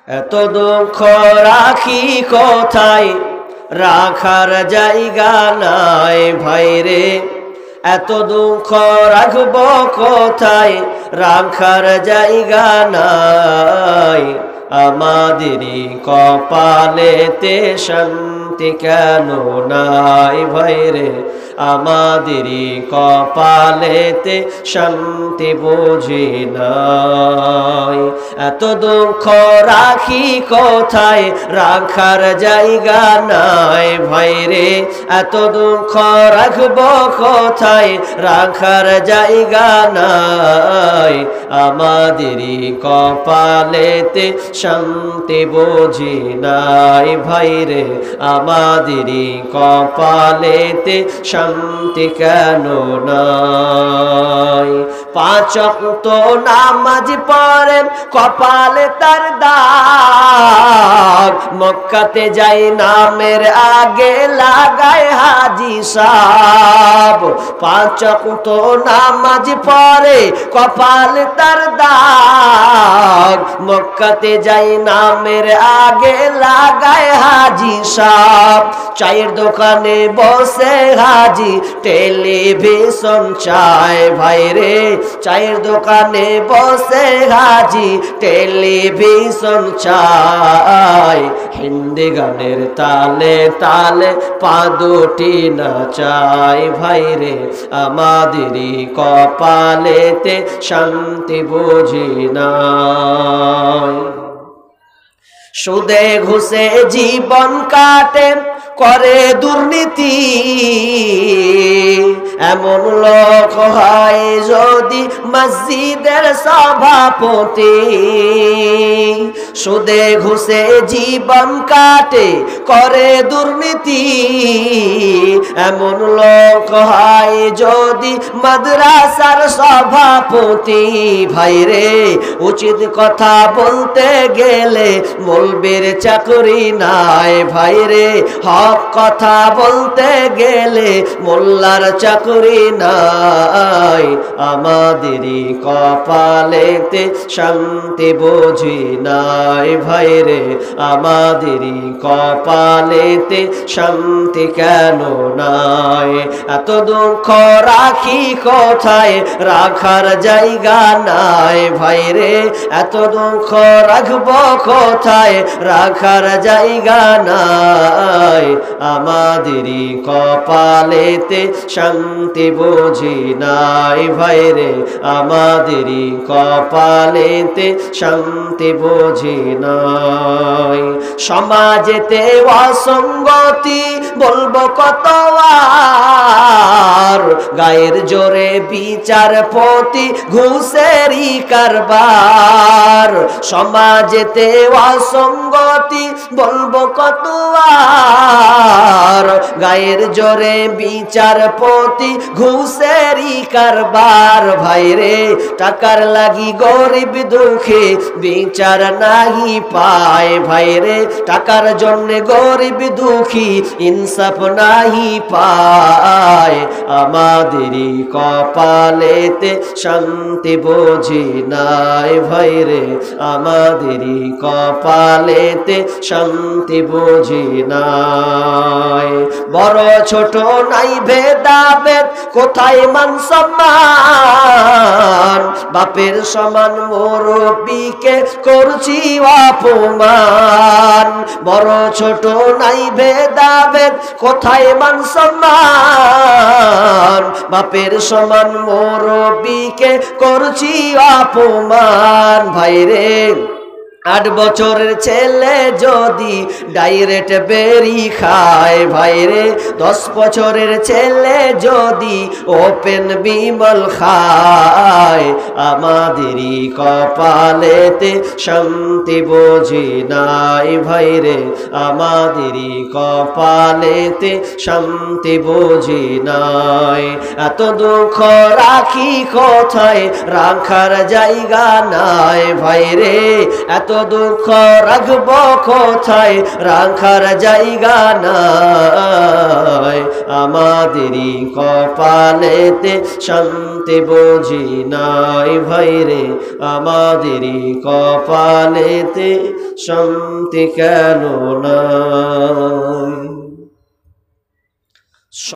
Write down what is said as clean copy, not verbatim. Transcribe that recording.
এত দুঃখ রাখি কোথায়, রাখার জায়গা নাই ভাইরে। এত দুঃখ রাখব কোথায়, রাখার জায়গা নাই। আমাদেরই কপালেতে শান্তি কেন নাই ভাইরে, আমাদেরই কপালেতে শান্তি বুঝি নাই। এত দুঃখ রাখি কোথায়, রাখার জায়গা নাই ভাইরে। এত দুঃখ রাখব কোথায়, রাখার জায়গা নাই। আমাদেরই কপালেতে শান্তি বুঝি নাই ভাইরে, আমাদেরই কপালেতে শান্তি কেন নাই। পাঁচ ওয়াক্ত নামাজ পড়েন, কপালে তার দাগ। মক্কাতে যাই নামের আগে লাগায় হাজি সাহেব। পাঁচ ওয়াক্ত নামাজ পড়ে, কপালে তার দাগ। মক্কাতে যাই নামের আগে লাগায় হাজি সাহেব। চায়ের দোকানে বসে হাজি টেলিভিশন চায় ভাইরে। চায়ের দোকানে বসে হাজি টেলিভিশন চায়। হিন্দি গানের তালে তালে পা দুটি নাচায় ভাইরে, আমাদেরই কপালেতে শান্তি বুঝি নাই। সুদে ঘুষে জীবন কাটে, করে দুর্নীতি। এমন লোক হয় যদি মসজিদের সভাপতি। সুদে ঘুষে জীবন কাটে, করে দুর্নীতি। এমন লোক হয় যদি মাদ্রাসার সভাপতি। ভাইরে উচিত কথা বলতে গেলে মৌলবীর চাকরি নাই ভাইরে। হক কথা বলতে গেলে মোল্লার চাকরি নাই। আমাদেরই কপালেতে শান্তি বুঝি নাই ভাইরে, আমাদেরই কপালেতে শান্তি কেন নাই। এত দুঃখ রাখি কোথায়, রাখার জায়গা নাই ভাইরে। এত দুঃখ রাখব কোথায়, রাখার জায়গা নাই। আমাদেরই কপালেতে শান্তি বুঝি নাই ভাইরে, আমাদেরই কপালেতে শান্তি বুঝি নাই। সমাজেতে অসঙ্গতি বলবো কত আর, গায়ের জোরে বিচারপতি ঘুষেরই কারবার। সমাজেতে অসঙ্গতি বলবো কত আর, গায়ের জোরে বিচারপতি ঘুষেরই কারবার। ভাইরে টাকার লাগি গরিব দুঃখে বিচার নাহি পায় ভাইরে। টাকার জন্য গরিব দুঃখী ইনসাফ নাহি পায়। আমাদেরই কপালেতে শান্তি বুঝি নাই ভাইরে, আমাদেরই কপালেতে শান্তি বুঝি নাই। বড় ছোট নাই ভেদাভেদ, কোথায় মান সম্মান। বাপের সমান মুরব্বিকে করছি অপমান। বড় ছোট নাই ভেদাভেদ, কোথায় মান সম্মান। বাপের সমান মুরব্বিকে করছি অপমান। ভাইরে 8 বছরের ছেলে যদি ডাইরেক্ট বেরি খায় ভাইরে। 10 বছরের ছেলে যদি ওপেন বিমল খায়। আমাদেরই কপালেতে শান্তি বুঝি নাই ভাইরে, আমাদেরই কপালেতে শান্তি বুঝি নাই। এত দুঃখ রাখি কোথায়, রাখার জায়গা নাই ভাইরে। এত দুঃখ রাখব কোথায়, রাখার জায়গা নাই। আমাদেরই কপালেতে শান্তি বুঝি নাই ভাইরে, আমাদেরই কপালেতে শান্তি কেন নাই।